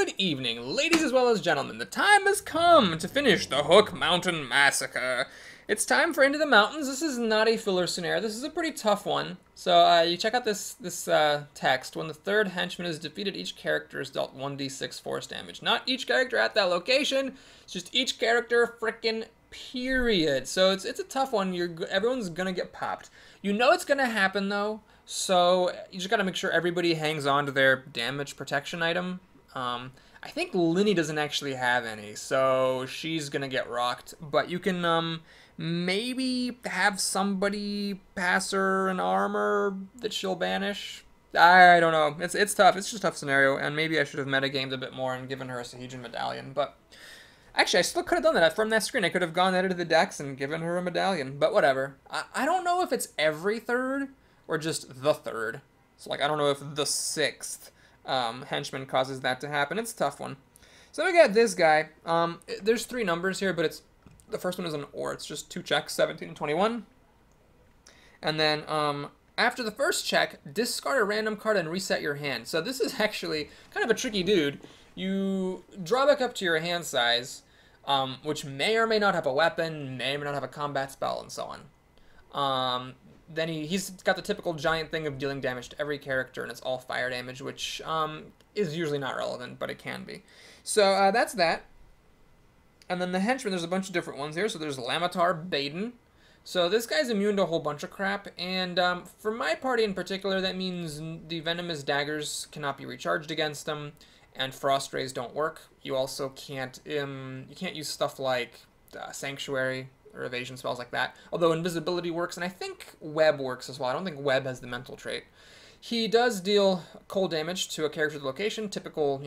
Good evening, ladies as well as gentlemen. The time has come to finish the Hook Mountain Massacre. It's time for Into the Mountains. This is not a filler scenario. This is a pretty tough one. So you check out this text. When the third henchman is defeated, each character is dealt 1d6 force damage. Not each character at that location. It's just each character, frickin' period. So it's a tough one. Everyone's gonna get popped. You know it's gonna happen though. So you just gotta make sure everybody hangs on to their damage protection item. I think Linny doesn't actually have any, so she's gonna get rocked. But you can maybe have somebody pass her an armor that she'll banish. I don't know. It's tough. It's just a tough scenario, and maybe I should have metagamed a bit more and given her a Sahijan medallion. But actually, I still could have done that from that screen. I could have gone edited the decks and given her a medallion. But whatever. I don't know if it's every third or just the third. So like I don't know if the sixth henchman causes that to happen. It's a tough one. So we got this guy. There's three numbers here, but the first one is an or. It's just two checks, 17 and 21. And then after the first check, discard a random card and reset your hand. So this is actually kind of a tricky dude. You draw back up to your hand size, which may or may not have a weapon, may or may not have a combat spell, and so on. Then he's got the typical giant thing of dealing damage to every character, and it's all fire damage, which is usually not relevant, but it can be. So that's that. And then the henchman, there's a bunch of different ones here. So there's Lamatar Baden. So this guy's immune to a whole bunch of crap, and for my party in particular, that means the venomous daggers cannot be recharged against them, and frost rays don't work. You also can't use stuff like Sanctuary or evasion spells like that, although invisibility works, and I think web works as well. I don't think web has the mental trait. He does deal cold damage to a character's location, typical,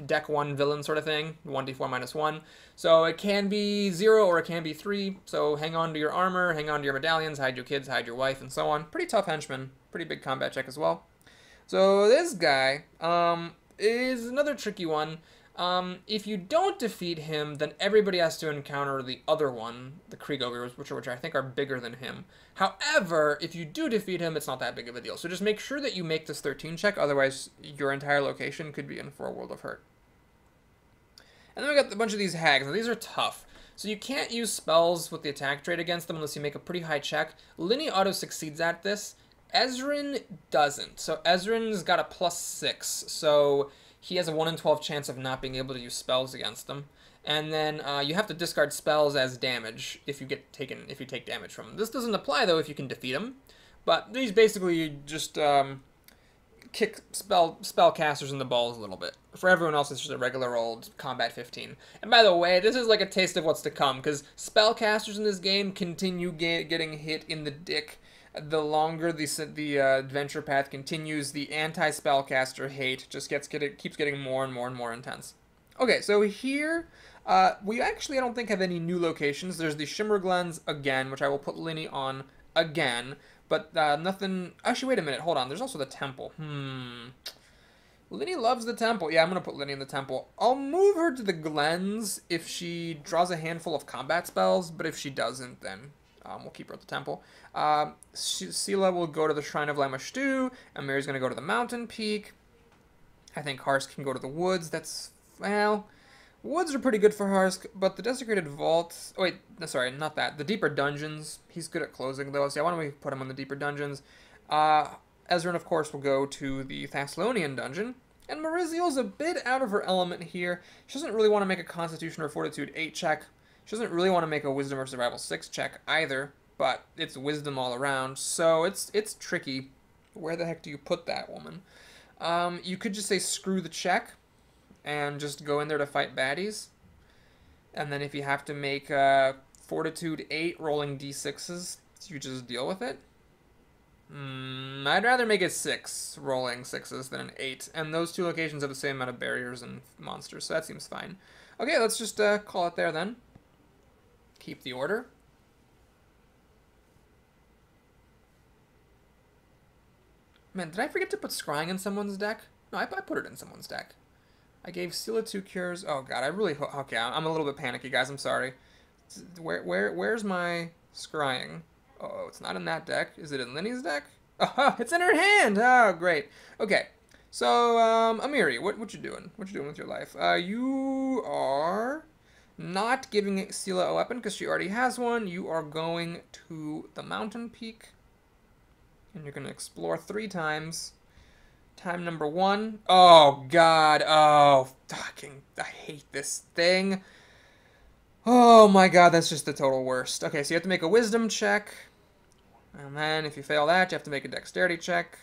deck 1 villain sort of thing, 1d4 minus 1. So it can be 0 or it can be 3, so hang on to your armor, hang on to your medallions, hide your kids, hide your wife, and so on. Pretty tough henchman, pretty big combat check as well. So this guy is another tricky one. If you don't defeat him, then everybody has to encounter the other one, the Krieg Ogres, which I think are bigger than him. However, if you do defeat him, it's not that big of a deal. So just make sure that you make this 13 check, otherwise your entire location could be in for a world of hurt. And then we got a bunch of these hags. Now these are tough. So you can't use spells with the attack trait against them unless you make a pretty high check. Linny auto succeeds at this. Ezrin doesn't. So Ezrin's got a +6, so he has a 1 in 12 chance of not being able to use spells against them. And then you have to discard spells as damage if you take damage from him. This doesn't apply though if you can defeat him. But these basically just kick spellcasters in the balls a little bit. For everyone else, it's just a regular old combat 15. And by the way, this is like a taste of what's to come, because spellcasters in this game continue getting hit in the dick. The longer the adventure path continues, the anti-spellcaster hate just keeps getting more and more and more intense. Okay, so here, we actually, I don't think, have any new locations. There's the Shimmer Glens again, which I will put Linny on again, but nothing... Actually, wait a minute, hold on. There's also the temple. Linny loves the temple. Yeah, I'm going to put Linny in the temple. I'll move her to the Glens if she draws a handful of combat spells, but if she doesn't, then... we'll keep her at the temple. Sela will go to the Shrine of Lamashtu, and Mary's going to go to the mountain peak. I think Harsk can go to the woods. Woods are pretty good for Harsk, but the Desecrated Vault... Oh, wait, no, sorry, not that. The Deeper Dungeons. He's good at closing those. Yeah, why don't we put him on the Deeper Dungeons? Ezrin, of course, will go to the Thassalonian Dungeon. And Mariziel's a bit out of her element here. She doesn't really want to make a Constitution or Fortitude 8 check. She doesn't really want to make a Wisdom or Survival 6 check either, but it's Wisdom all around, so it's tricky. Where the heck do you put that woman? You could just say screw the check and just go in there to fight baddies. And then if you have to make Fortitude 8 rolling d6s, you just deal with it. I'd rather make it 6 rolling 6s than an 8, and those two locations have the same amount of barriers and monsters, so that seems fine. Okay, let's just call it there then. Keep the order. Man, did I forget to put Scrying in someone's deck? No, I put it in someone's deck. I gave Sela 2 cures. Oh god, I really... Okay, I'm a little bit panicky, guys. I'm sorry. Where's my Scrying? Oh, it's not in that deck. Is it in Linny's deck? Oh, it's in her hand! Oh, great. Okay, So, Amiri, what you doing? What you doing with your life? You are not giving Sela a weapon because she already has one. You are going to the mountain peak, and you're gonna explore 3 times. Time number 1. Oh God! Oh, fucking! I hate this thing. Oh my God, that's just the total worst. Okay, so you have to make a wisdom check, and then if you fail that, you have to make a dexterity check.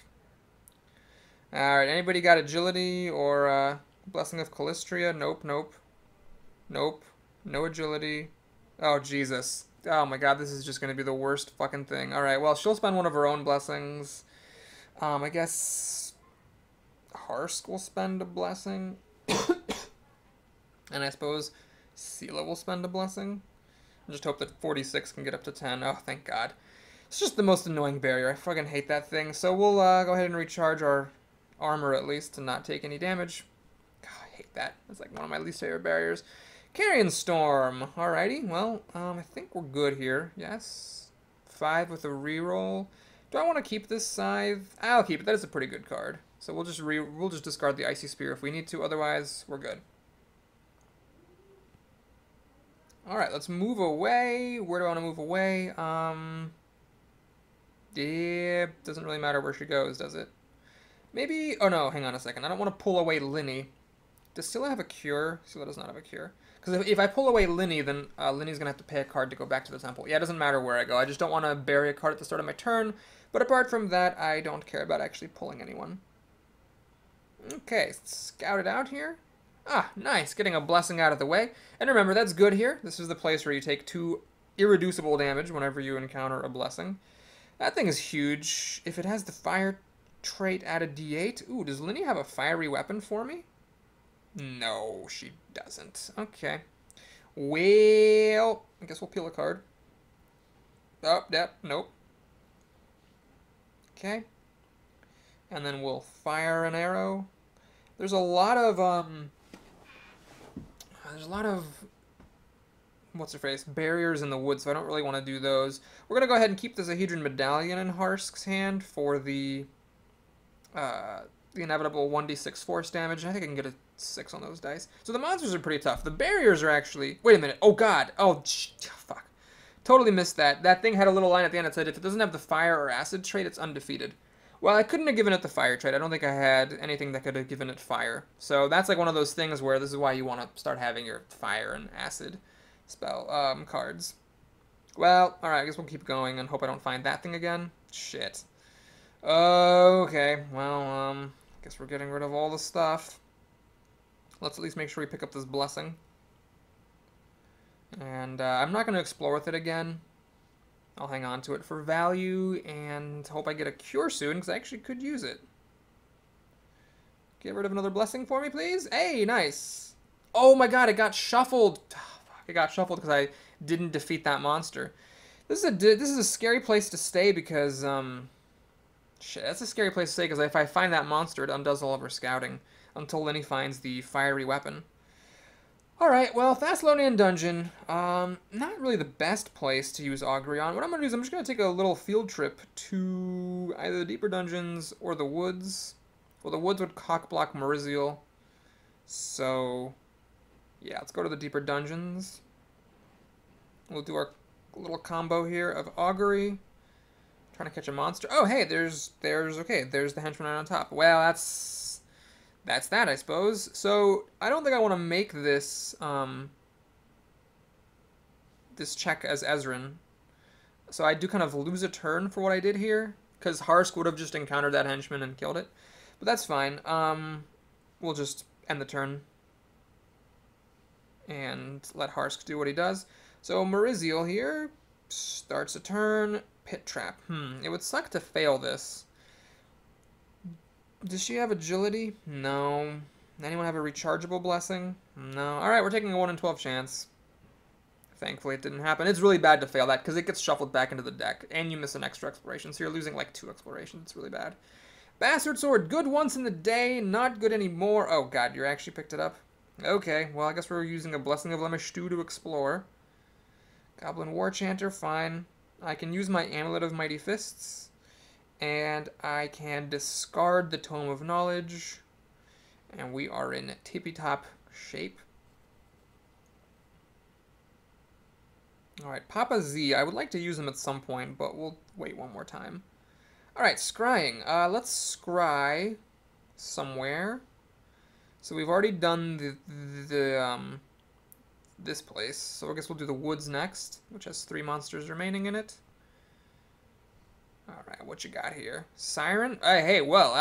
Alright, anybody got agility or blessing of Callistria? Nope, nope. Nope. No agility. Oh, Jesus. Oh my God, this is just gonna be the worst fucking thing. Alright, well, she'll spend one of her own blessings. I guess Harsk will spend a blessing. And I suppose Sela will spend a blessing. I just hope that 46 can get up to 10. Oh, thank God. It's just the most annoying barrier. I fucking hate that thing. So we'll go ahead and recharge our armor at least to not take any damage. God, I hate that. That's like one of my least favorite barriers. Carrion Storm. Alrighty, well, I think we're good here. Yes. 5 with a reroll. Do I want to keep this scythe? I'll keep it. That is a pretty good card. So we'll just discard the Icy Spear if we need to. Otherwise, we're good. Alright, let's move away. Where do I want to move away? Yeah, doesn't really matter where she goes, does it? Maybe... Oh, no, hang on a second. I don't want to pull away Linny. Does Sela have a cure? Sela does not have a cure. Because if I pull away Linny, then Linny's going to have to pay a card to go back to the temple. Yeah, it doesn't matter where I go. I just don't want to bury a card at the start of my turn. But apart from that, I don't care about actually pulling anyone. Okay, scout it out here. Ah, nice. Getting a blessing out of the way. And remember, that's good here. This is the place where you take 2 irreducible damage whenever you encounter a blessing. That thing is huge. If it has the fire trait, add a d8. Ooh, does Linny have a fiery weapon for me? No, she doesn't. Okay. Well, I guess we'll peel a card. Oh, yep, nope. Okay. And then we'll fire an arrow. There's a lot of, what's her face, barriers in the woods, so I don't really want to do those. We're going to go ahead and keep the Zahedron Medallion in Harsk's hand for the inevitable 1d6 force damage. I think I can get a 6 on those dice. So the monsters are pretty tough. The barriers are actually... Wait a minute. Oh, God. Oh, fuck. Totally missed that. That thing had a little line at the end that said if it doesn't have the fire or acid trait, it's undefeated. Well, I couldn't have given it the fire trait. I don't think I had anything that could have given it fire. So that's like one of those things where this is why you want to start having your fire and acid spell cards. Well, alright, I guess we'll keep going and hope I don't find that thing again. Shit. Okay, well, guess we're getting rid of all the stuff. Let's at least make sure we pick up this blessing. And I'm not going to explore with it again. I'll hang on to it for value and hope I get a cure soon, because I actually could use it. Get rid of another blessing for me, please. Hey, nice. Oh my God, it got shuffled. It got shuffled because I didn't defeat that monster. This is a scary place to stay because, shit, that's a scary place to stay because if I find that monster, it undoes all of her scouting until Linny finds the fiery weapon. Alright, well, Thessalonian Dungeon, not really the best place to use Augury on. What I'm going to do is I'm just going to take a little field trip to either the deeper dungeons or the woods. Well, the woods would cockblock Meriziel. So, yeah, let's go to the deeper dungeons. We'll do our little combo here of Augury. Trying to catch a monster. Oh, hey, there's the henchman right on top. Well, that's that, I suppose. So, I don't think I want to make this, this check as Ezrin. So I do kind of lose a turn for what I did here, because Harsk would have just encountered that henchman and killed it. But that's fine. We'll just end the turn and let Harsk do what he does. So Meriziel here starts a turn. Pit Trap. It would suck to fail this. Does she have agility? No. Anyone have a rechargeable blessing? No. Alright, we're taking a 1 in 12 chance. Thankfully it didn't happen. It's really bad to fail that because it gets shuffled back into the deck and you miss an extra exploration, so you're losing like 2 explorations. It's really bad. Bastard Sword, good once in the day, not good anymore. Oh god, you actually picked it up? Okay, well I guess we're using a Blessing of Lemishtu to explore. Goblin War Chanter, fine. I can use my Amulet of Mighty Fists. And I can discard the Tome of Knowledge. And we are in tippy-top shape. Alright, Papa Z. I would like to use him at some point, but we'll wait one more time. Alright, scrying. Let's scry somewhere. So we've already done this place. So I guess we'll do the woods next, which has 3 monsters remaining in it. Alright, what you got here? Siren? Hey, well,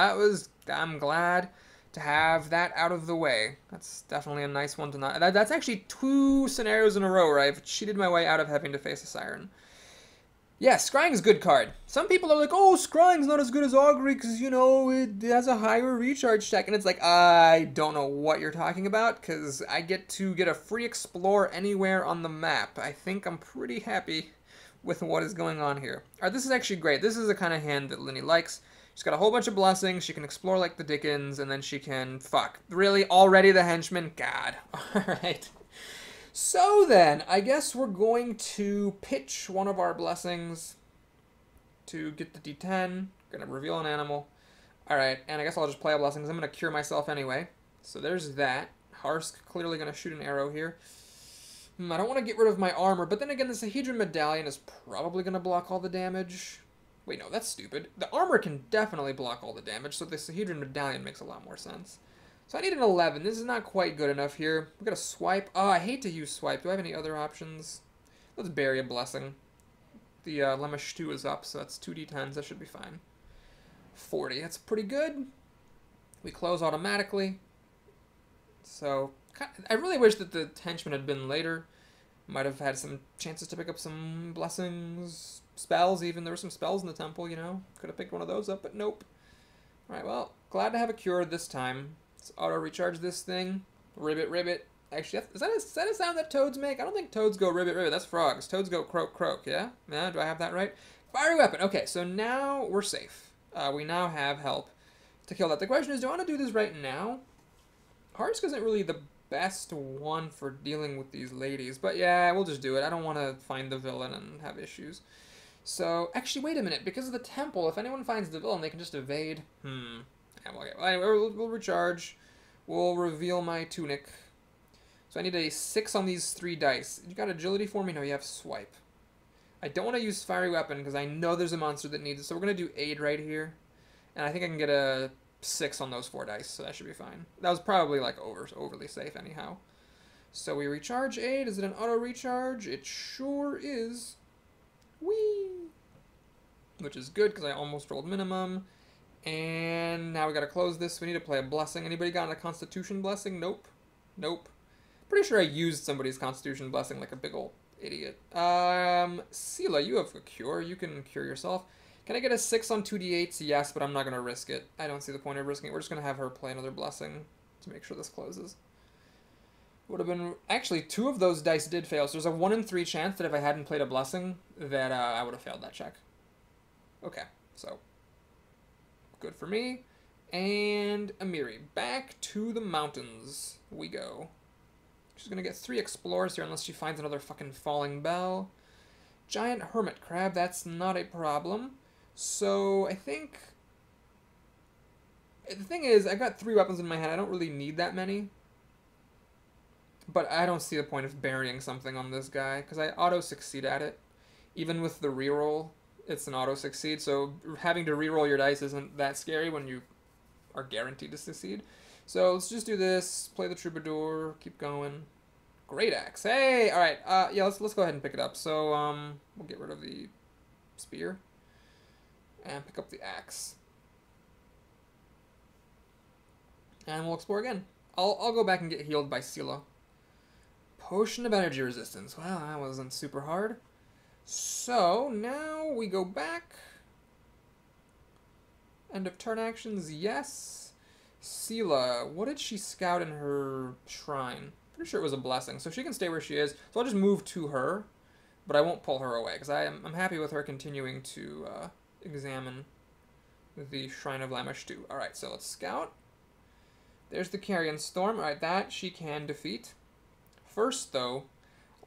I'm glad to have that out of the way. That's definitely a nice one to not... That's actually 2 scenarios in a row where I've cheated my way out of having to face a Siren. Yeah, Scrying's a good card. Some people are like, oh, Scrying's not as good as Augury because, you know, it has a higher recharge check. And it's like, I don't know what you're talking about because I get to get a free explore anywhere on the map. I think I'm pretty happy with what is going on here. Alright, this is actually great. This is the kind of hand that Linny likes. She's got a whole bunch of blessings. She can explore like the Dickens, and then she can... Fuck. Really? Already the henchman? God. Alright. So then, I guess we're going to pitch one of our blessings to get the D10. Gonna reveal an animal. Alright, and I guess I'll just play a blessing because I'm gonna cure myself anyway. So there's that. Harsk clearly gonna shoot an arrow here. I don't want to get rid of my armor, but then again, the Sahedron Medallion is probably going to block all the damage. Wait, no, that's stupid. The armor can definitely block all the damage, so the Sahedron Medallion makes a lot more sense. So I need an 11. This is not quite good enough here. We're going to swipe. Oh, I hate to use swipe. Do I have any other options? Let's bury a blessing. The Lemish 2 is up, so that's 2d10s. That should be fine. 40. That's pretty good. We close automatically. So... I really wish that the henchman had been later. Might have had some chances to pick up some blessings, spells even. There were some spells in the temple, you know. Could have picked one of those up, but nope. Alright, well, glad to have a cure this time. Let's auto-recharge this thing. Ribbit, ribbit. Actually, is that a sound that toads make? I don't think toads go ribbit, ribbit. That's frogs. Toads go croak, croak, yeah? Yeah, do I have that right? Fiery weapon. Okay, so now we're safe. We now have help to kill that. The question is, do I want to do this right now? Harsk isn't really the best one for dealing with these ladies, but yeah, we'll just do it. I don't want to find the villain and have issues. So, actually, wait a minute. Because of the temple, if anyone finds the villain, they can just evade. Yeah, well, okay. Well, anyway, we'll recharge. We'll reveal my tunic. So I need a 6 on these 3 dice. You got agility for me? No, you have swipe. I don't want to use fiery weapon because I know there's a monster that needs it. So we're going to do aid right here. And I think I can get a 6 on those 4 dice, so that should be fine. That was probably like overly safe anyhow. So we recharge aid. Is it an auto recharge? It sure is. Whee! Which is good because I almost rolled minimum. And now we gotta close this. We need to play a blessing. Anybody got a constitution blessing? Nope. Nope. Pretty sure I used somebody's constitution blessing like a big old idiot. Sila, you have a cure. You can cure yourself. Can I get a 6 on 2d8s? Yes, but I'm not going to risk it. I don't see the point of risking it. We're just going to have her play another blessing to make sure this closes. Would have been... Actually, 2 of those dice did fail, so there's a 1 in 3 chance that if I hadn't played a blessing, that I would have failed that check. Okay, so... Good for me. And Amiri. Back to the mountains we go. She's going to get 3 explorers here unless she finds another fucking falling bell. Giant hermit crab, that's not a problem. So, I think... The thing is, I've got 3 weapons in my hand. I don't really need that many. But I don't see the point of burying something on this guy, because I auto-succeed at it. Even with the reroll, it's an auto-succeed, so having to reroll your dice isn't that scary when you are guaranteed to succeed. So, let's just do this, play the troubadour, keep going. Great axe. Hey! Alright, yeah, let's go ahead and pick it up. So, we'll get rid of the spear. And pick up the axe. And we'll explore again. I'll go back and get healed by Sila. Potion of energy resistance. Well, that wasn't super hard. So, now we go back. End of turn actions, yes. Sila, what did she scout in her shrine? Pretty sure it was a blessing, so she can stay where she is. So I'll just move to her, but I won't pull her away, because I'm happy with her continuing to examine the Shrine of Lamashtu. Alright, so let's scout. There's the Carrion Storm. Alright, that she can defeat. First, though,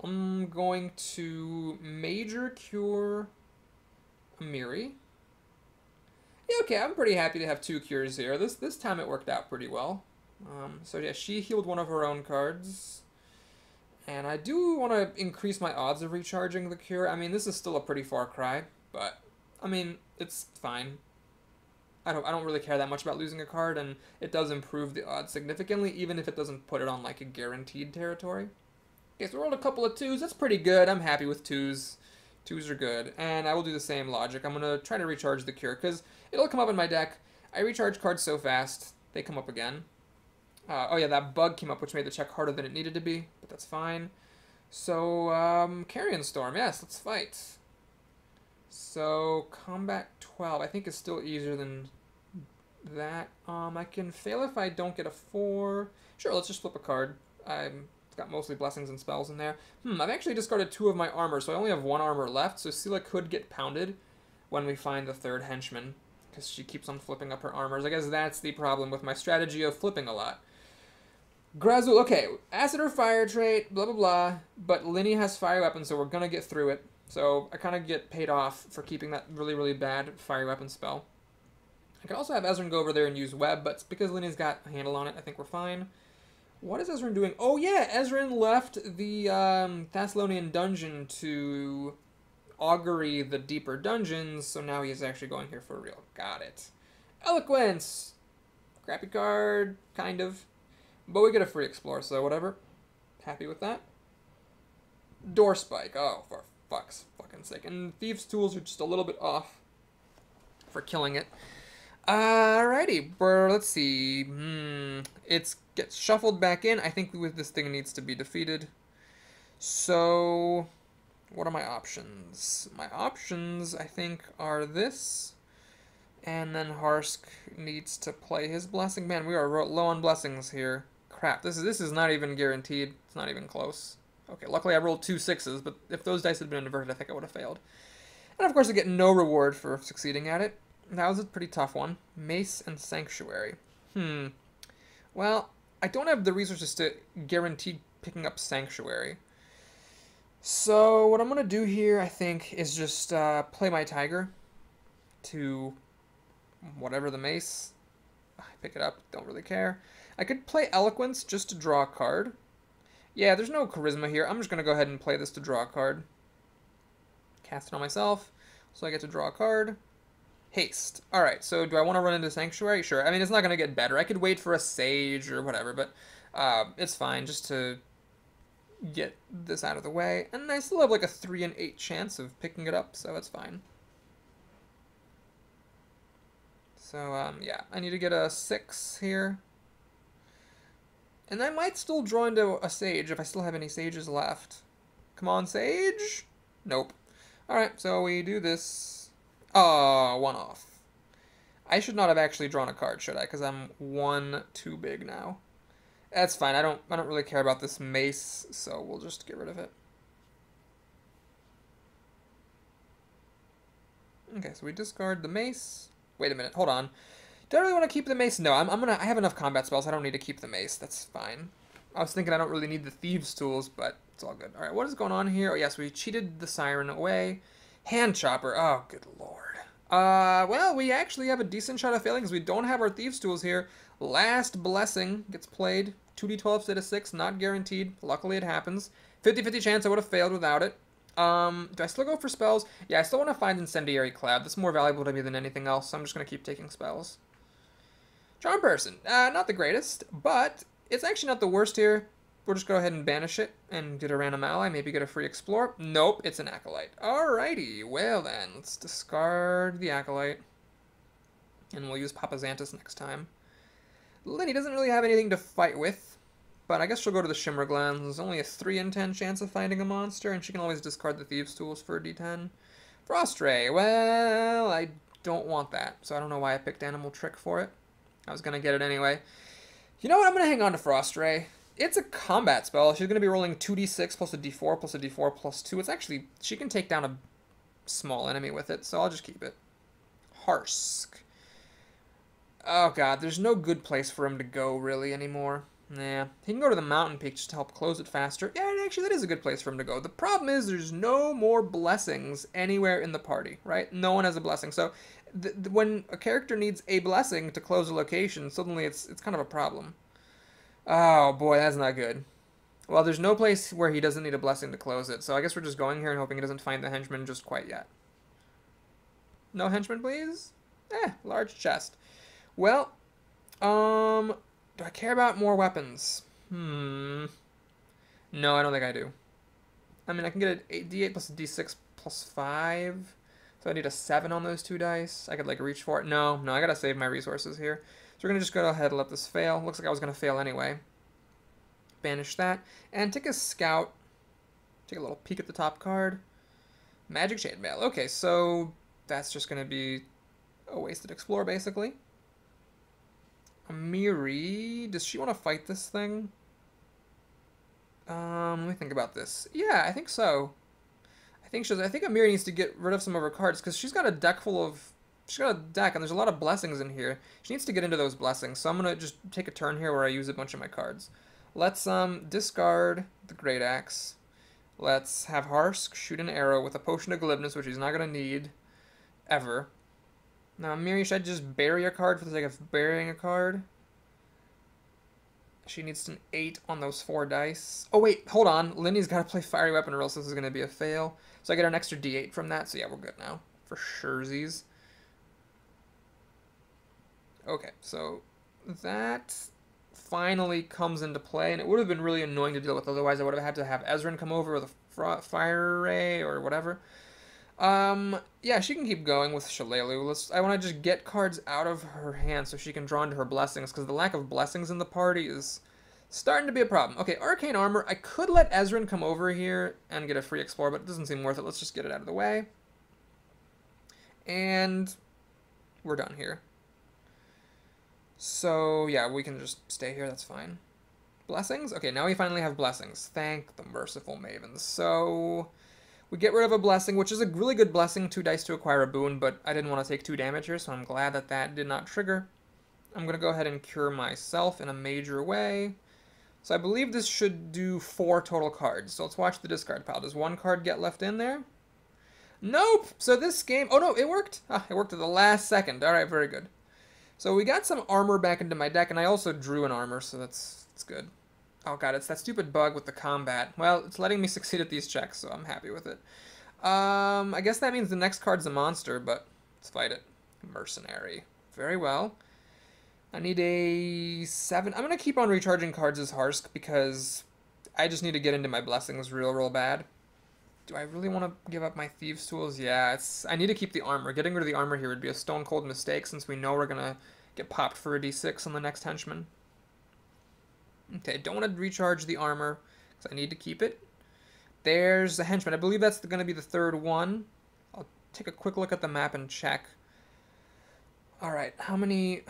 I'm going to Major Cure Amiri. Yeah, okay, I'm pretty happy to have 2 cures here. This time it worked out pretty well. So yeah, she healed one of her own cards. And I do want to increase my odds of recharging the cure. I mean, this is still a pretty far cry, but I mean, it's fine. I don't really care that much about losing a card, and it does improve the odds significantly, even if it doesn't put it on like a guaranteed territory. Okay, so we rolled a couple of twos. That's pretty good. I'm happy with twos. Twos are good, and I will do the same logic. I'm gonna try to recharge the cure because it'll come up in my deck. I recharge cards so fast they come up again. Oh yeah, that bug came up, which made the check harder than it needed to be, but that's fine. So, Carrion Storm, yes, let's fight. So, Combat 12, I think is still easier than that. I can fail if I don't get a 4. Sure, let's just flip a card. I've got mostly blessings and spells in there. I've actually discarded 2 of my armor, so I only have 1 armor left, so Scylla could get pounded when we find the 3rd henchman, because she keeps on flipping up her armors. I guess that's the problem with my strategy of flipping a lot. Grazul, okay, acid or fire trait, blah blah blah, but Linny has fire weapons, so we're gonna get through it. So I kind of get paid off for keeping that really, really bad fire weapon spell. I could also have Ezrin go over there and use web, but because Linny's got a handle on it, I think we're fine. What is Ezrin doing? Oh yeah, Ezrin left the Thessalonian dungeon to augury the deeper dungeons, so now he is actually going here for real. Got it. Eloquence! Crappy card, kind of. But we get a free explore, so whatever. Happy with that. Door Spike. Oh, for fuck's fucking sake. And Thieves' Tools are just a little bit off for killing it. Alrighty, let's see. It gets shuffled back in. I think this thing needs to be defeated. So, what are my options? My options, I think, are this. And then Harsk needs to play his blessing. Man, we are low on blessings here. Crap, this is not even guaranteed. It's not even close. Okay, luckily I rolled 2 6s, but if those dice had been inverted, I think I would have failed. And of course I get no reward for succeeding at it. That was a pretty tough one. Mace and Sanctuary. Well, I don't have the resources to guarantee picking up Sanctuary. So what I'm going to do here, I think, is just play my Tiger to whatever the Mace. I pick it up, don't really care. I could play Eloquence just to draw a card. Yeah, there's no charisma here. I'm just going to go ahead and play this to draw a card. Cast it on myself, so I get to draw a card. Haste. Alright, so do I want to run into Sanctuary? Sure. I mean, it's not going to get better. I could wait for a Sage or whatever, but it's fine just to get this out of the way. And I still have like a 3 in 8 chance of picking it up, so it's fine. So, yeah, I need to get a 6 here. And I might still draw into a Sage if I still have any Sages left. Come on, Sage? Nope. Alright, so we do this. Oh, 1 off. I should not have actually drawn a card, should I? Because I'm 1 too big now. That's fine. I don't really care about this Mace, so we'll just get rid of it. Okay, so we discard the Mace. Wait a minute, hold on. Do I really want to keep the Mace? No, I have enough combat spells. I don't need to keep the Mace. That's fine. I was thinking I don't really need the Thieves' Tools, but it's all good. All right, what is going on here? Oh, yes, we cheated the Siren away. Hand Chopper. Oh, good lord. Well, we actually have a decent shot of failing because we don't have our Thieves' Tools here. Last Blessing gets played. 2d12 instead of 6, not guaranteed. Luckily, it happens. 50-50 chance I would have failed without it. Do I still go for spells? Yeah, I still want to find Incendiary Cloud. That's more valuable to me than anything else, so I'm just going to keep taking spells. Charm Person. Not the greatest, but it's actually not the worst here. We'll just go ahead and banish it and get a random ally, maybe get a free Explore. Nope, it's an Acolyte. Alrighty, well then, let's discard the Acolyte. And we'll use Papa Xantus next time. Linny doesn't really have anything to fight with, but I guess she'll go to the Shimmer Glands. There's only a 3 in 10 chance of finding a monster, and she can always discard the Thieves' Tools for a d10. Frost Ray, well, I don't want that, so I don't know why I picked Animal Trick for it. I was going to get it anyway. You know what? I'm going to hang on to Frost Ray. It's a combat spell. She's going to be rolling 2d6 plus a d4 plus a d4 plus 2. It's actually... She can take down a small enemy with it, so I'll just keep it. Harsk. Oh god, there's no good place for him to go, really, anymore. Nah. He can go to the mountain peak just to help close it faster. Yeah, actually, that is a good place for him to go. The problem is there's no more blessings anywhere in the party, right? No one has a blessing. So when a character needs a blessing to close a location, suddenly it's kind of a problem. Oh boy, that's not good. Well, there's no place where he doesn't need a blessing to close it, so I guess we're just going here and hoping he doesn't find the henchman just quite yet. No henchman, please? Large chest. Well, do I care about more weapons? No, I don't think I do. I mean, I can get a D8 plus a D6 plus 5. So I need a 7 on those two dice. I could, like, reach for it. No, I gotta save my resources here. So we're gonna just go ahead and let this fail. Looks like I was gonna fail anyway. Banish that. And take a scout. Take a little peek at the top card. Magic Shade Veil. Okay, so that's just gonna be a wasted explore, basically. Amiri, does she want to fight this thing? Let me think about this. Yeah, I think so. I think Amiri needs to get rid of some of her cards because she's got a deck full of. She's got a deck and there's a lot of blessings in here. She needs to get into those blessings. So I'm gonna just take a turn here where I use a bunch of my cards. Let's discard the Great Axe. Let's have Harsk shoot an arrow with a Potion of Glibness, which he's not gonna need ever. Now, Amiri, should I just bury a card for the sake of burying a card? She needs an 8 on those 4 dice. Oh, wait, hold on. Lindy's got to play Fiery Weapon or else this is going to be a fail. So I get an extra D8 from that. So yeah, we're good now. For surezies. Okay, so that finally comes into play. And it would have been really annoying to deal with. Otherwise, I would have had to have Ezrin come over with a Fire Ray or whatever. Yeah, she can keep going with Shalelu. I want to just get cards out of her hand so she can draw into her blessings, because the lack of blessings in the party is starting to be a problem. Okay, Arcane Armor. I could let Ezrin come over here and get a free explore, but it doesn't seem worth it. Let's just get it out of the way. And we're done here. So, yeah, we can just stay here. That's fine. Blessings? Okay, now we finally have blessings. Thank the merciful Mavens. So we get rid of a blessing, which is a really good blessing, 2 dice to acquire a boon, but I didn't want to take 2 damage here, so I'm glad that that did not trigger. I'm going to go ahead and cure myself in a major way. So I believe this should do 4 total cards. So let's watch the discard pile. Does 1 card get left in there? Nope! So this game... Oh, no, it worked! It worked at the last second. Alright, very good. So we got some armor back into my deck, and I also drew an armor, so that's good. Oh god, it's that stupid bug with the combat. Well, it's letting me succeed at these checks, so I'm happy with it. I guess that means the next card's a monster, but let's fight it. Mercenary. Very well. I need a 7. I'm going to keep on recharging cards as Harsk, because I just need to get into my blessings real bad. Do I really want to give up my Thieves' Tools? Yeah, I need to keep the armor. Getting rid of the armor here would be a stone cold mistake, since we know we're going to get popped for a D6 on the next henchman. Okay, don't want to recharge the armor, because I need to keep it. There's the henchman. I believe that's going to be the 3rd one. I'll take a quick look at the map and check. Alright, how many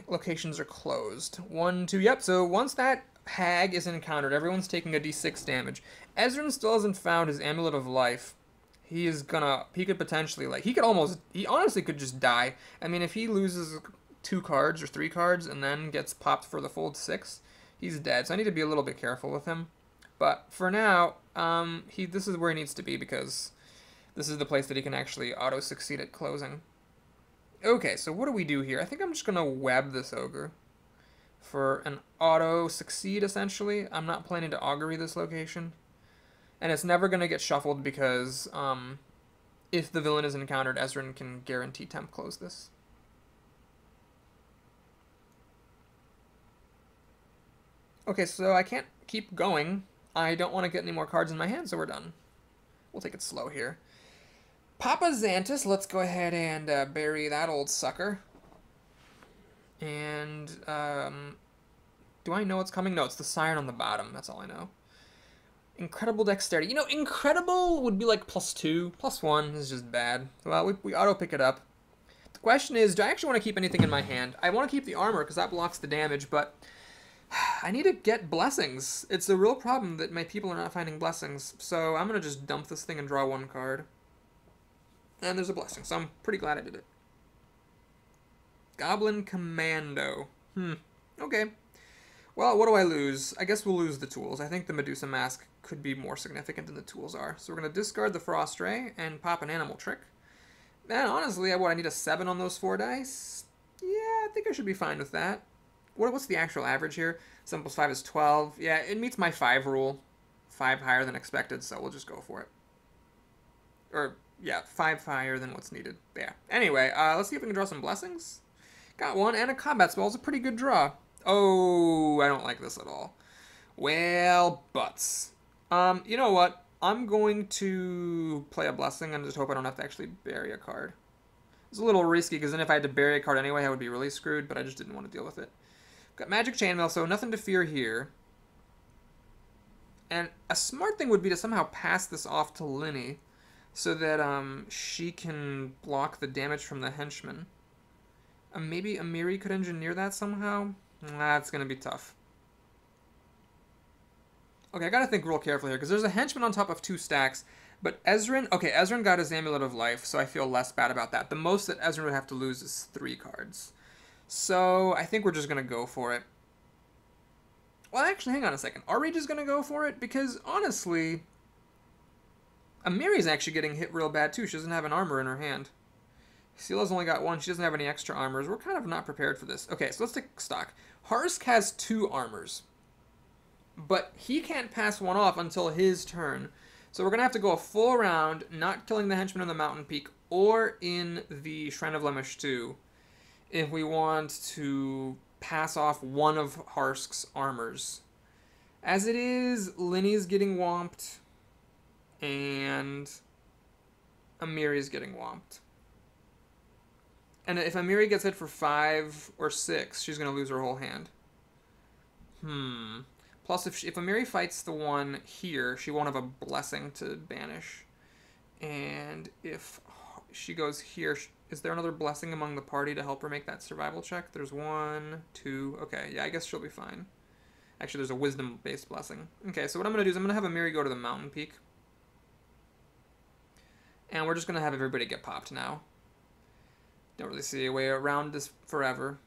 locations are closed? 1, 2, yep, so once that hag is encountered, everyone's taking a D6 damage. Ezrin still hasn't found his Amulet of Life. He could potentially, he honestly could just die. I mean, if he loses 2 cards or 3 cards and then gets popped for the full 6, he's dead. So I need to be a little bit careful with him. But for now, this is where he needs to be, because this is the place that he can actually auto-succeed at closing. Okay, so what do we do here? I think I'm just going to web this ogre for an auto-succeed, essentially. I'm not planning to augury this location. And it's never going to get shuffled because if the villain is encountered, Ezrin can guarantee temp close this. Okay, so I can't keep going. I don't want to get any more cards in my hand, so we're done. We'll take it slow here. Papa Xantus, let's go ahead and bury that old sucker. And, do I know what's coming? No, it's the siren on the bottom. That's all I know. Incredible dexterity. You know, incredible would be like +2. +1 is just bad. Well, we auto-pick it up. The question is, do I actually want to keep anything in my hand? I want to keep the armor, because that blocks the damage, but I need to get blessings. It's a real problem that my people are not finding blessings. So I'm going to just dump this thing and draw 1 card. And there's a blessing, so I'm pretty glad I did it. Goblin Commando. Okay. Well, what do I lose? I guess we'll lose the tools. I think the Medusa Mask could be more significant than the tools are. So we're going to discard the Frost Ray and pop an Animal Trick. Man, honestly, I need a 7 on those 4 dice? Yeah, I think I should be fine with that. What's the actual average here? 7 plus 5 is 12. Yeah, it meets my 5 rule. 5 higher than expected, so we'll just go for it. Or, yeah, 5 higher than what's needed. Yeah. Anyway, let's see if we can draw some blessings. Got one, and a combat spell is a pretty good draw. Oh, I don't like this at all. Well, butts. You know what? I'm going to play a blessing and just hope I don't have to actually bury a card. It's a little risky, because then if I had to bury a card anyway, I would be really screwed, but I just didn't want to deal with it. Got Magic Chainmail, so nothing to fear here. And a smart thing would be to somehow pass this off to Linny, so that she can block the damage from the henchman. Maybe Amiri could engineer that somehow? That's going to be tough. Okay, I gotta think real carefully here, because there's a henchman on top of 2 stacks, but Ezrin... Okay, Ezrin got his Amulet of Life, so I feel less bad about that. The most that Ezrin would have to lose is 3 cards. So, I think we're just gonna go for it. Well, actually, hang on a second. Are we just gonna go for it? Because, honestly... Amiri's actually getting hit real bad, too. She doesn't have an armor in her hand. Sela's only got 1. She doesn't have any extra armors. We're kind of not prepared for this. Okay, so let's take stock. Harsk has 2 armors. But he can't pass one off until his turn. So we're going to have to go a full round, not killing the henchman in the mountain peak or in the Shrine of Lemesh 2, if we want to pass off one of Harsk's armors. As it is, Linny's getting whomped, and Amiri's getting whomped. And if Amiri gets hit for 5 or 6, she's going to lose her whole hand. Plus, if Amiri fights the one here, she won't have a blessing to banish. And if she goes here, is there another blessing among the party to help her make that survival check? There's 1, 2... Okay, yeah, I guess she'll be fine. Actually, there's a wisdom-based blessing. Okay, so what I'm going to do is I'm going to have Amiri go to the mountain peak. And we're just going to have everybody get popped now. Don't really see a way around this forever.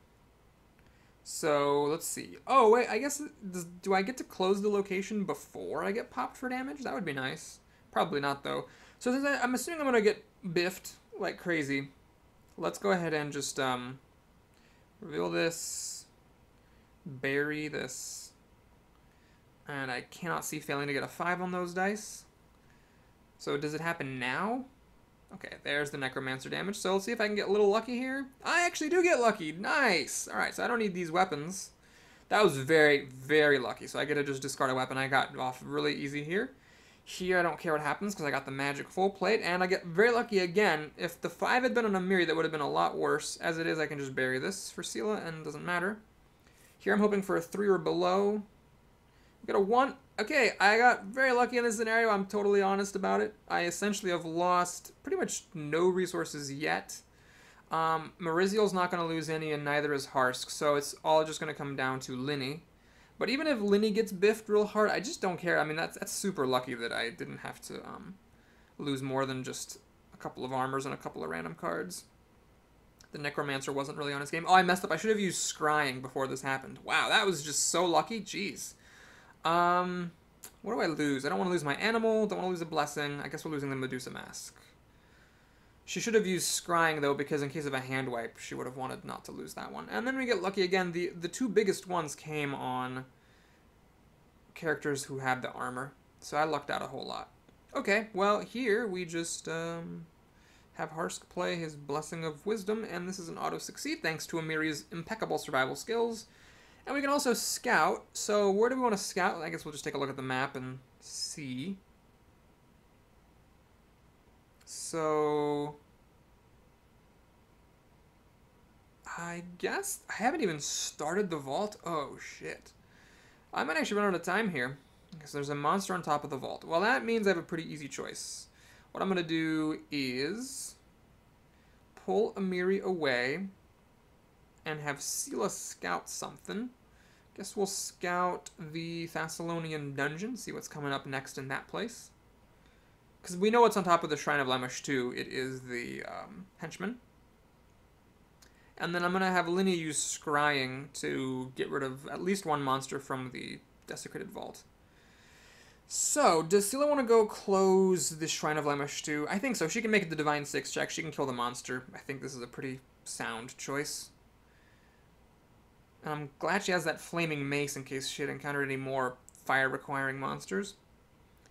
So, let's see. Oh, wait, I guess... Do I get to close the location before I get popped for damage? That would be nice. Probably not, though. So, since I'm assuming I'm going to get biffed like crazy, let's go ahead and just reveal this, bury this, and I cannot see failing to get a 5 on those dice. So, does it happen now? Okay, there's the Necromancer damage. So let's see if I can get a little lucky here. I actually do get lucky. Nice! Alright, so I don't need these weapons. That was very, very lucky. So I get to just discard a weapon. I got off really easy here. Here I don't care what happens because I got the magic full plate. And I get very lucky again. If the 5 had been on Amiri, that would have been a lot worse. As it is, I can just bury this for Sela and it doesn't matter. Here I'm hoping for a 3 or below. We got a 1. Okay, I got very lucky in this scenario. I'm totally honest about it. I essentially have lost pretty much no resources yet. Mariziel's not going to lose any, and neither is Harsk, so it's all just going to come down to Linny. But even if Linny gets biffed real hard, I just don't care. I mean, that's super lucky that I didn't have to lose more than just a couple of armors and a couple of random cards. The Necromancer wasn't really on his game. Oh, I messed up. I should have used Scrying before this happened. Wow, that was just so lucky. Jeez. What do I lose? I don't want to lose my animal, don't want to lose a blessing. I guess we're losing the Medusa Mask. She should have used Scrying, though, because in case of a hand wipe, she would have wanted not to lose that one. And then we get lucky again. The 2 biggest ones came on characters who had the armor, so I lucked out a whole lot. Okay, well, here we just have Harsk play his Blessing of Wisdom, and this is an auto-succeed thanks to Amiri's impeccable survival skills. And we can also scout. So where do we want to scout? I guess we'll just take a look at the map and see. So I guess I haven't even started the vault. Oh, shit. I might actually run out of time here because there's a monster on top of the vault. Well, that means I have a pretty easy choice. What I'm going to do is pull Amiri away and have Sela scout something. Guess we'll scout the Thessalonian dungeon, see what's coming up next in that place. Because we know what's on top of the Shrine of Lemesh too. It is the henchman. And then I'm going to have Linny use Scrying to get rid of at least one monster from the Desecrated Vault. So, does Sela want to go close the Shrine of Lemesh too? I think so. She can make the Divine 6 check. She can kill the monster. I think this is a pretty sound choice. And I'm glad she has that flaming mace in case she had encountered any more fire-requiring monsters.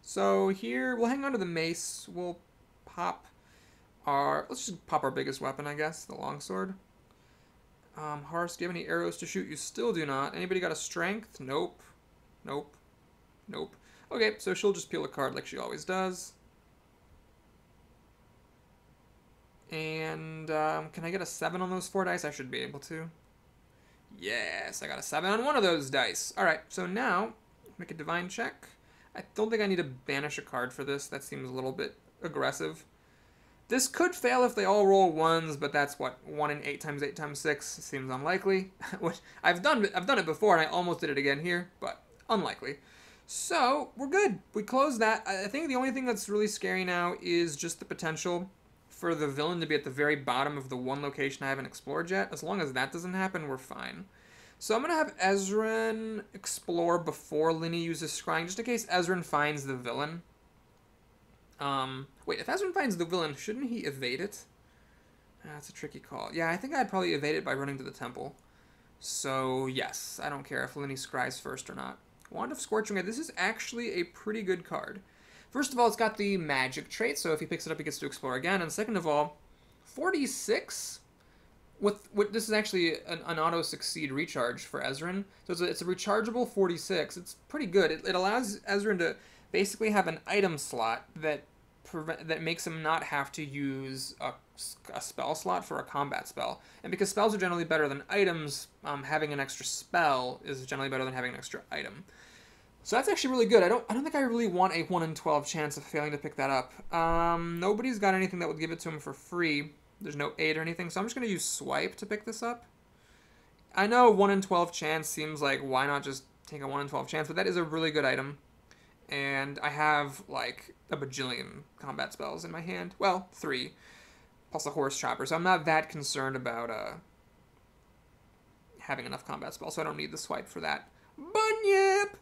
So here, we'll hang on to the mace. We'll pop let's just pop our biggest weapon, I guess, the longsword. Horace, do you have any arrows to shoot? You still do not. Anybody got a strength? Nope. Nope. Nope. Okay, so she'll just peel a card like she always does. And can I get a 7 on those 4 dice? I should be able to. Yes, I got a 7 on one of those dice. Alright, so now, make a divine check. I don't think I need to banish a card for this. That seems a little bit aggressive. This could fail if they all roll 1s, but that's what, 1 in 8 times 8 times 6 seems unlikely. I've done it before, and I almost did it again here, but unlikely. So, we're good. We closed that. I think the only thing that's really scary now is just the potential for the villain to be at the very bottom of the one location I haven't explored yet. As long as that doesn't happen, we're fine. So I'm going to have Ezran explore before Linny uses scrying, just in case Ezran finds the villain. Wait, if Ezran finds the villain, shouldn't he evade it? That's a tricky call. Yeah, I think I'd probably evade it by running to the temple. So, yes, I don't care if Linny scries first or not. Wand of Scorching Ray, this is actually a pretty good card. First of all, it's got the magic trait, so if he picks it up, he gets to explore again. And second of all, 46 with this is actually an auto-succeed recharge for Ezran. So it's a rechargeable 46. It's pretty good. It allows Ezran to basically have an item slot that makes him not have to use a spell slot for a combat spell. And because spells are generally better than items, having an extra spell is generally better than having an extra item. So that's actually really good. I don't think I really want a 1 in 12 chance of failing to pick that up. Nobody's got anything that would give it to him for free. There's no aid or anything, so I'm just going to use Swipe to pick this up. I know 1 in 12 chance seems like, why not just take a 1 in 12 chance, but that is a really good item. And I have, like, a bajillion combat spells in my hand. Well, 3, plus a horse chopper, so I'm not that concerned about having enough combat spells, so I don't need the Swipe for that. Bunyip!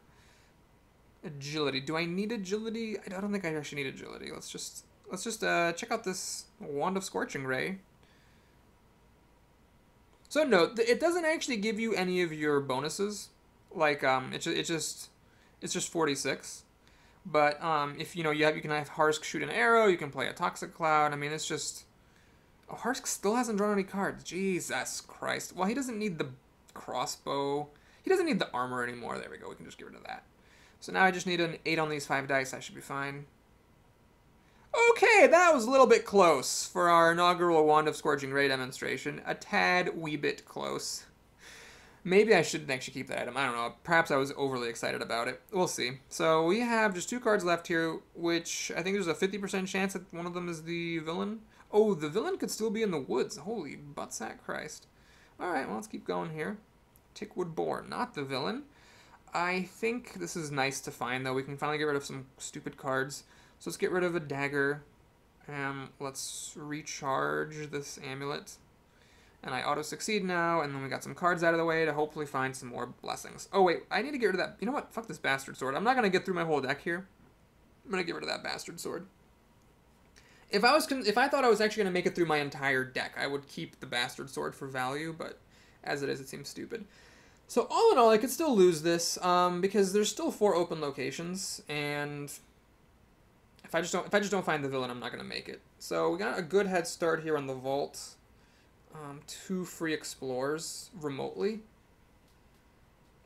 Agility. Do I need agility? I don't think I actually need agility. Let's just check out this Wand of Scorching Ray. So no, it doesn't actually give you any of your bonuses. Like it's just 46. But if you can have Harsk shoot an arrow, you can play a Toxic Cloud. I mean, it's just Harsk still hasn't drawn any cards. Jesus Christ. Well, he doesn't need the crossbow. He doesn't need the armor anymore. There we go. We can just get rid of that. So now I just need an 8 on these 5 dice. I should be fine. Okay, that was a little bit close for our inaugural Wand of Scorching Ray demonstration. A tad wee bit close. Maybe I shouldn't actually keep that item. I don't know. Perhaps I was overly excited about it. We'll see. So we have just 2 cards left here, which I think there's a 50% chance that one of them is the villain. Oh, the villain could still be in the woods. Holy buttsack Christ. Alright, well, let's keep going here. Tickwood Boar, not the villain. I think this is nice to find, though. We can finally get rid of some stupid cards. So let's get rid of a dagger. Let's recharge this amulet. And I auto-succeed now, and then we got some cards out of the way to hopefully find some more blessings. Oh, wait, I need to get rid of that. You know what? Fuck this bastard sword. I'm not going to get through my whole deck here. I'm going to get rid of that bastard sword. If I thought I was actually going to make it through my entire deck, I would keep the bastard sword for value, but as it is, it seems stupid. So all in all, I could still lose this because there's still 4 open locations, and if I just don't find the villain, I'm not gonna make it. So we got a good head start here on the vault. 2 free explores remotely,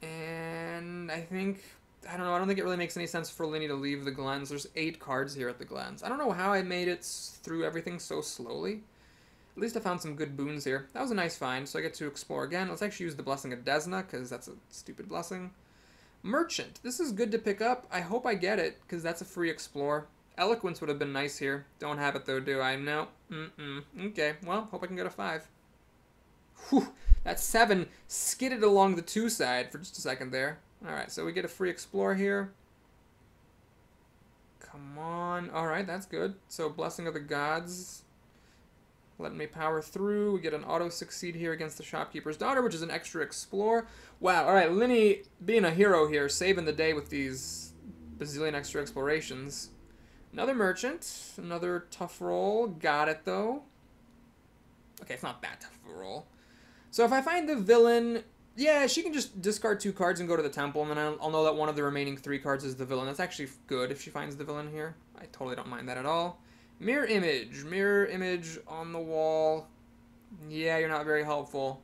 and I don't know. I don't think it really makes any sense for Linny to leave the Glens. There's 8 cards here at the Glens. I don't know how I made it through everything so slowly. At least I found some good boons here. That was a nice find, so I get to explore again. Let's actually use the Blessing of Desna, because that's a stupid blessing. Merchant. This is good to pick up. I hope I get it, because that's a free explore. Eloquence would have been nice here. Don't have it, though, do I? No. Okay, well, hope I can get a 5. Whew. That 7 skidded along the 2 side for just a second there. Alright, so we get a free explore here. Come on. Alright, that's good. So, Blessing of the Gods. Letting me power through. We get an auto-succeed here against the Shopkeeper's Daughter, which is an extra explore. Wow, alright, Linny being a hero here, saving the day with these bazillion extra explorations. Another merchant. Another tough roll. Got it, though. Okay, it's not that tough of a roll. So if I find the villain, Yeah, she can just discard 2 cards and go to the temple, and then I'll know that one of the remaining 3 cards is the villain. That's actually good if she finds the villain here. I totally don't mind that at all. Mirror image on the wall. Yeah, you're not very helpful.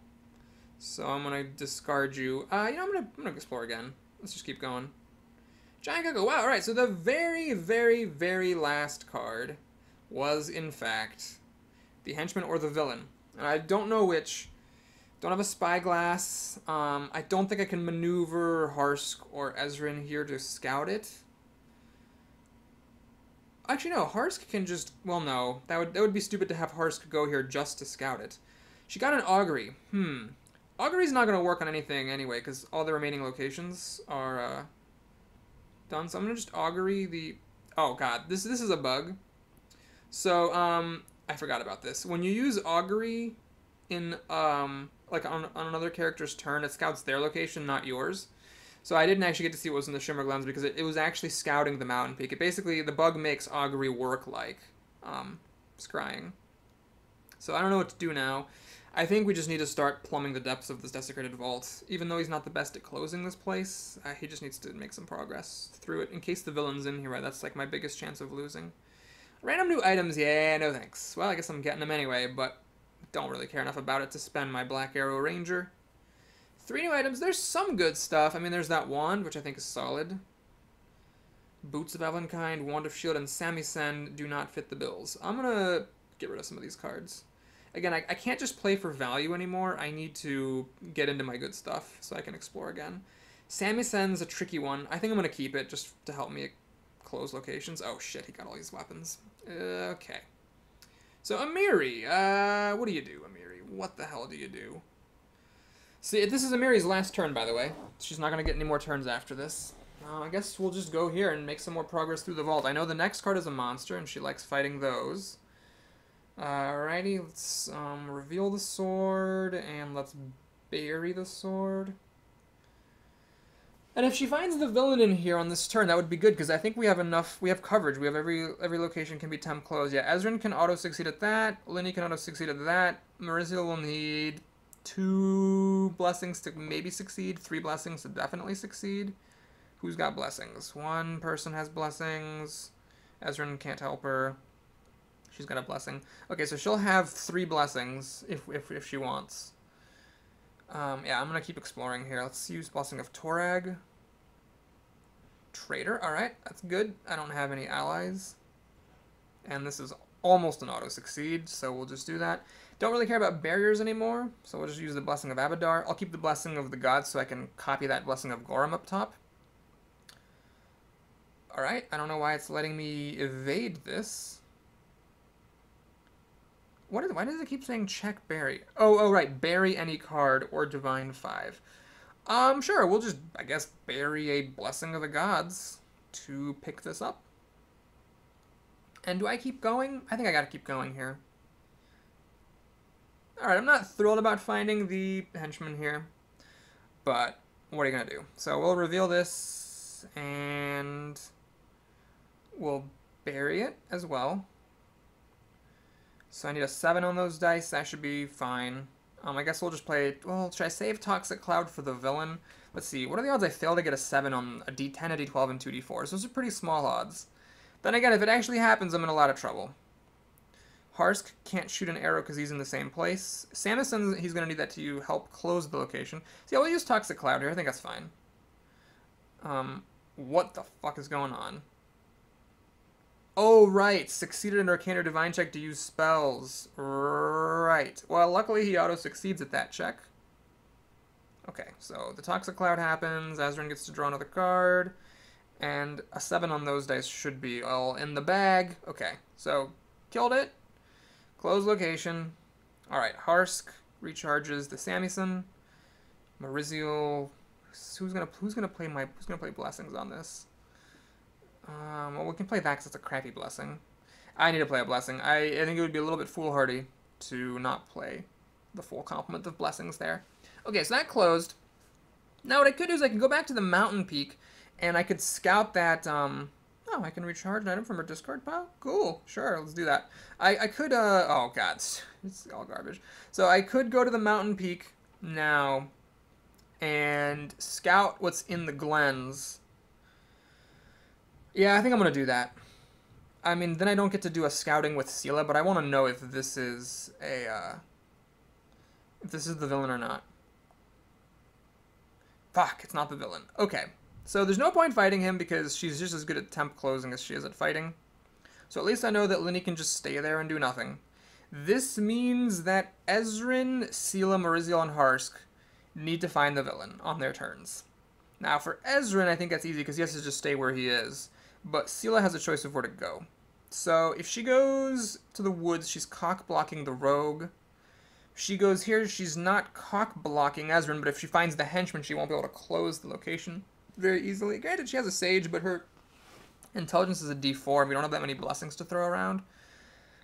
So I'm gonna discard you. You know, I'm gonna explore again. Let's just keep going. Giant Gecko. Wow. All right. So the very, very, very last card was in fact the henchman or the villain. And I don't know which. Don't have a spyglass. I don't think I can maneuver Harsk or Ezrin here to scout it. Actually, no. Harsk can just... Well, no. That would be stupid to have Harsk go here just to scout it. She got an Augury. Augury's not going to work on anything anyway, because all the remaining locations are done. So I'm going to just Augury the... Oh, God. This is a bug. So, I forgot about this. When you use Augury in... like on another character's turn, it scouts their location, not yours. So I didn't actually get to see what was in the Shimmer Glens because it was actually scouting the mountain peak. It basically, the bug makes Augury work like scrying. So I don't know what to do now. I think we just need to start plumbing the depths of this desecrated vault. Even though he's not the best at closing this place, he just needs to make some progress through it in case the villain's in here. Right? That's like my biggest chance of losing. Random new items, yeah, no thanks. Well, I guess I'm getting them anyway, but don't really care enough about it to spend my Black Arrow Ranger. 3 new items. There's some good stuff. I mean, there's that wand, which I think is solid. Boots of Evelynkind, Wand of Shield, and Samisen do not fit the bills. I'm going to get rid of some of these cards. Again, I can't just play for value anymore. I need to get into my good stuff so I can explore again. Samisen's a tricky one. I think I'm going to keep it just to help me close locations. Oh, shit, he got all these weapons. Okay. So, Amiri, what do you do, Amiri? What the hell do you do? See, this is Amiri's last turn, by the way. She's not going to get any more turns after this. I guess we'll just go here and make some more progress through the vault. I know the next card is a monster, and she likes fighting those. Alrighty, let's reveal the sword, and let's bury the sword. And if she finds the villain in here on this turn, that would be good, because I think we have enough, we have coverage. We have every location can be temp closed. Yeah, Ezrin can auto-succeed at that. Linny can auto-succeed at that. Marizia will need 2 blessings to maybe succeed, 3 blessings to definitely succeed. Who's got blessings? 1 person has blessings. Ezrin can't help her. She's got a blessing. Okay, so she'll have 3 blessings if she wants. Yeah, I'm going to keep exploring here. Let's use Blessing of Torag. Traitor, alright, that's good. I don't have any allies. And this is almost an auto-succeed, so we'll just do that. Don't really care about barriers anymore, so we'll just use the Blessing of Abadar. I'll keep the Blessing of the Gods so I can copy that Blessing of Gorum up top. Alright, I don't know why it's letting me evade this. Why does it keep saying check bury? Oh, right. Bury any card or divine 5. Sure. We'll just, I guess, bury a Blessing of the Gods to pick this up. And do I keep going? I think I gotta keep going here. Alright, I'm not thrilled about finding the henchman here. But, what are you gonna do? So, we'll reveal this, and we'll bury it as well. So I need a 7 on those dice. That should be fine. I guess we'll just play... Well, should I save Toxic Cloud for the villain? Let's see. What are the odds I fail to get a 7 on a D10, a D12, and 2 D4s? Those are pretty small odds. Then again, if it actually happens, I'm in a lot of trouble. Harsk can't shoot an arrow because he's in the same place. Samison, he's going to need that to help close the location. See, I'll use Toxic Cloud here. I think that's fine. What the fuck is going on? Oh, right. Succeeded an Arcane or Divine check to use spells. Right. Well, luckily he auto-succeeds at that check. Okay, so the Toxic Cloud happens. Ezrin gets to draw another card. And a 7 on those dice should be all in the bag. Okay, so killed it. Close location. Alright, Harsk recharges the Samison. Marizial. Who's gonna play blessings on this? Well, we can play that because it's a crappy blessing. I need to play a blessing. I think it would be a little bit foolhardy to not play the full complement of blessings there. Okay, so that closed. Now what I could do is I can go back to the mountain peak, and I could scout that, oh, I can recharge an item from her discard pile? Cool, sure, let's do that. I could, oh god, it's all garbage. So I could go to the mountain peak now, and scout what's in the glens. Yeah, I think I'm going to do that. I mean, then I don't get to do a scouting with Scylla, but I want to know if this is if this is the villain or not. Fuck, it's not the villain. Okay. So there's no point fighting him because she's just as good at temp closing as she is at fighting. So at least I know that Linny can just stay there and do nothing. This means that Ezrin, Scylla, Mariziel, and Harsk need to find the villain on their turns. Now for Ezrin, I think that's easy because he has to just stay where he is. But Scylla has a choice of where to go. So if she goes to the woods, she's cock-blocking the rogue. If she goes here, she's not cock-blocking Ezrin, but if she finds the henchman, she won't be able to close the location very easily. Granted, she has a sage, but her intelligence is a d4, and we don't have that many blessings to throw around.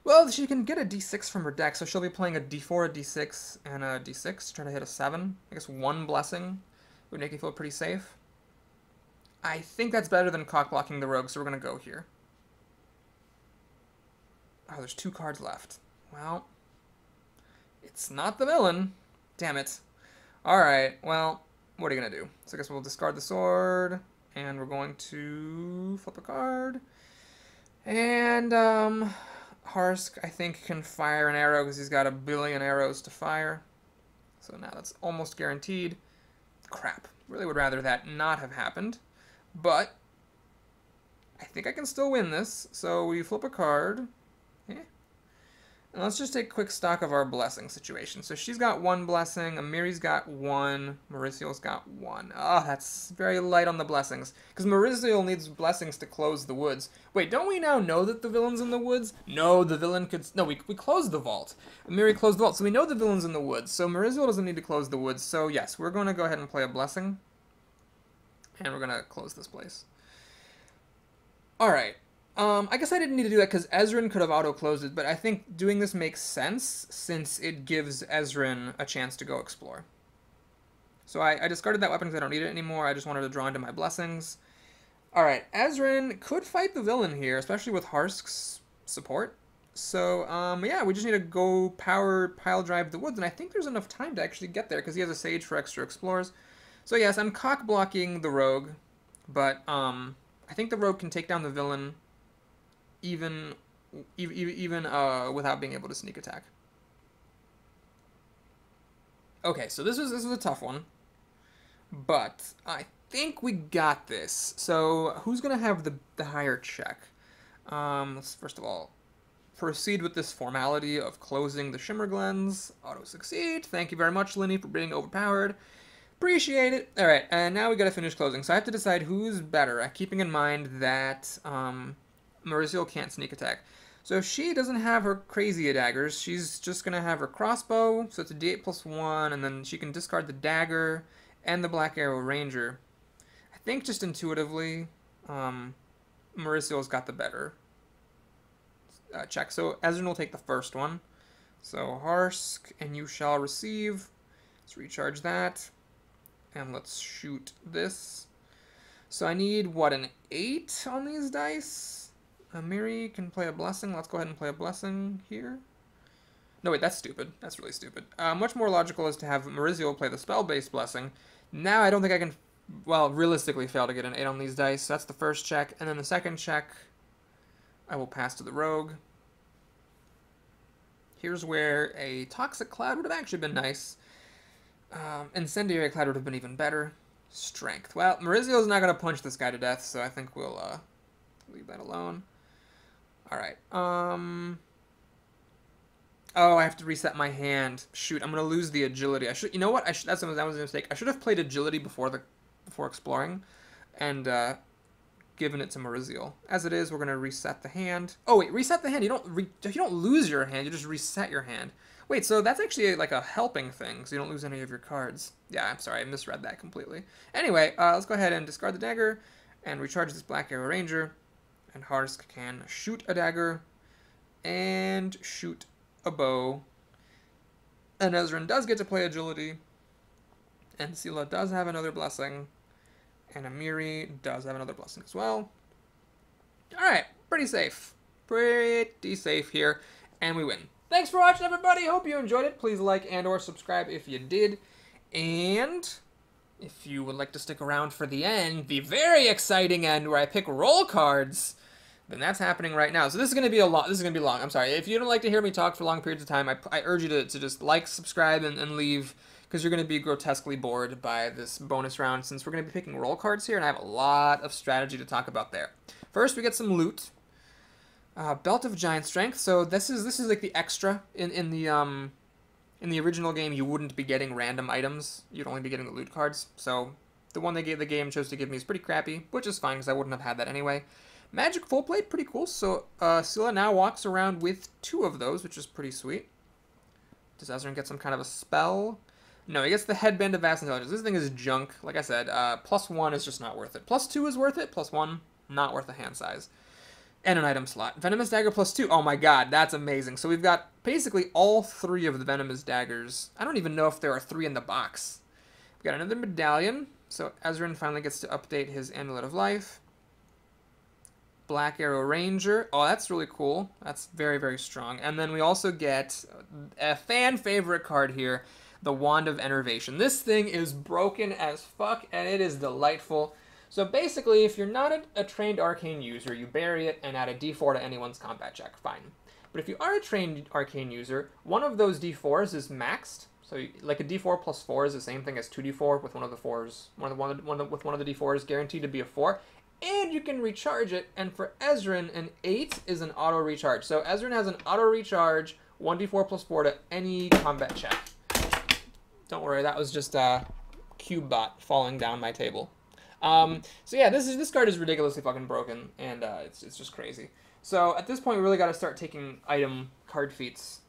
Well, she can get a d6 from her deck, so she'll be playing a d4, a d6, and a d6, trying to hit a 7. I guess one blessing would make you feel pretty safe. I think that's better than cock-blocking the rogue, so we're going to go here. Oh, there's 2 cards left. Well, it's not the villain. Damn it. Alright, well, what are you going to do? So I guess we'll discard the sword, and we're going to flip a card. And, Harsk, I think, can fire an arrow because he's got a billion arrows to fire. So now that's almost guaranteed. Crap. Really would rather that not have happened. But I think I can still win this. So we flip a card. Okay. And let's just take quick stock of our blessing situation. So she's got 1 blessing, Amiri's got 1, Mariziel's got 1. Oh, that's very light on the blessings. Because Mariziel needs blessings to close the woods. Wait, don't we now know that the villain's in the woods? No, the villain could... No, we closed the vault. Amiri closed the vault, so we know the villain's in the woods. So Mariziel doesn't need to close the woods. So yes, we're going to go ahead and play a blessing. And we're going to close this place. Alright. I guess I didn't need to do that because Ezrin could have auto-closed it, but I think doing this makes sense since it gives Ezrin a chance to go explore. So I discarded that weapon because I don't need it anymore. I just wanted to draw into my blessings. Alright, Ezrin could fight the villain here, especially with Harsk's support. So, yeah, we just need to go pile drive the woods, and I think there's enough time to actually get there because he has a sage for extra explores. So yes, I'm cock-blocking the rogue, but I think the rogue can take down the villain even without being able to sneak attack. Okay, so this was a tough one, but I think we got this. So who's gonna have the higher check? Let's first of all proceed with this formality of closing the Shimmer Glens. Auto succeed. Thank you very much, Linny, for being overpowered. Appreciate it. All right, and now we gotta finish closing. So I have to decide who's better, keeping in mind that Mariziel can't sneak attack. So if she doesn't have her crazy daggers, she's just going to have her crossbow, so it's a d8 plus 1, and then she can discard the dagger and the Black Arrow Ranger. I think just intuitively, Mariziel's got the better check. So Ezrin will take the first one. So Harsk, and you shall receive. Let's recharge that. And let's shoot this. So I need, what, an 8 on these dice? Amiri can play a blessing. Let's go ahead and play a blessing here. No, wait, that's stupid. That's really stupid. Much more logical is to have Mariziel play the spell-based blessing. Now I don't think I can, well, realistically fail to get an 8 on these dice. So that's the first check. And then the second check, I will pass to the rogue. Here's where a Toxic Cloud would have actually been nice. Incendiary Cloud would have been even better. Strength. Well, Mariziel's not going to punch this guy to death, so I think we'll leave that alone. Alright, oh, I have to reset my hand. Shoot, I'm gonna lose the agility. You know what, that was a mistake. I should have played agility before exploring, and, given it to Mariziel. As it is, we're gonna reset the hand. Oh wait, reset the hand, you don't lose your hand, you just reset your hand. Wait, so that's actually like a helping thing, so you don't lose any of your cards. Yeah, I'm sorry, I misread that completely. Anyway, let's go ahead and discard the dagger, and recharge this Black Arrow Ranger. And Harsk can shoot a dagger and shoot a bow. And Ezrin does get to play agility. And Scylla does have another blessing. And Amiri does have another blessing as well. Alright, pretty safe. Pretty safe here. And we win. Thanks for watching, everybody. Hope you enjoyed it. Please like and or subscribe if you did. And if you would like to stick around for the end, the very exciting end where I pick roll cards, then that's happening right now. So this is going to be a lot. This is going to be long. I'm sorry. If you don't like to hear me talk for long periods of time, I urge you to just like, subscribe, and leave, because you're going to be grotesquely bored by this bonus round, since we're going to be picking roll cards here, and I have a lot of strategy to talk about there. First, we get some loot. Belt of Giant Strength. So this is like the extra in the original game. You wouldn't be getting random items. You'd only be getting the loot cards. So the one the game chose to give me is pretty crappy, which is fine because I wouldn't have had that anyway. Magic Full Plate, pretty cool. So Scylla now walks around with 2 of those, which is pretty sweet. Does Ezran get some kind of a spell? No, he gets the Headband of Vast Intelligence. This thing is junk. Like I said, +1 is just not worth it. +2 is worth it. +1, not worth the hand size. And an item slot. Venomous Dagger +2. Oh my god, that's amazing. So we've got basically all 3 of the Venomous Daggers. I don't even know if there are 3 in the box. We've got another medallion. So Ezran finally gets to update his Amulet of Life. Black Arrow Ranger. Oh, that's really cool. That's very, very strong. And then we also get a fan favorite card here, the Wand of Enervation. This thing is broken as fuck, and it is delightful. So basically, if you're not a trained arcane user, you bury it and add a d4 to anyone's combat check. Fine. But if you are a trained arcane user, one of those d4s is maxed. So like a d4 +4 is the same thing as 2d4 with one of the 4s. With one of the d4s guaranteed to be a 4. And you can recharge it. And for Ezran, an 8 is an auto recharge. So Ezran has an auto recharge 1d4 +4 to any combat check. Don't worry, that was just a CubeBot falling down my table. So yeah, this card is ridiculously fucking broken, and it's just crazy. So at this point, we really got to start taking item card feats.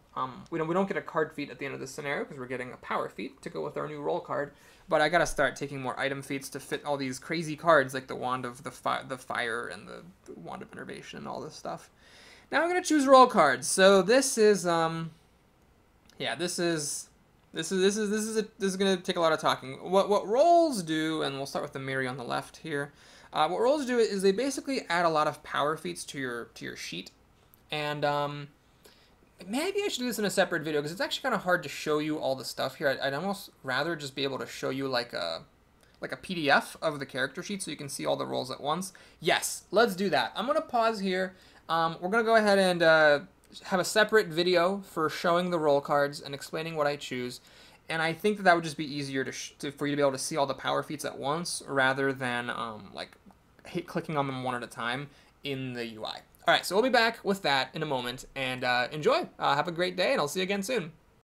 We don't get a card feat at the end of this scenario because we're getting a power feat to go with our new roll card. But I got to start taking more item feats to fit all these crazy cards like the Wand of the Fire and the Wand of Innervation and all this stuff. Now I'm gonna choose roll cards. So this is yeah, this is gonna take a lot of talking. What rolls do, and we'll start with the Miri on the left here. What rolls do is they basically add a lot of power feats to your sheet, and maybe I should do this in a separate video because it's actually kind of hard to show you all the stuff here. I'd almost rather just be able to show you like a PDF of the character sheet so you can see all the rolls at once. Yes, let's do that. I'm gonna pause here. We're gonna go ahead and have a separate video for showing the roll cards and explaining what I choose, and I think that would just be easier for you to be able to see all the power feats at once rather than like clicking on them one at a time in the UI. All right, so we'll be back with that in a moment, and enjoy. Have a great day, and I'll see you again soon.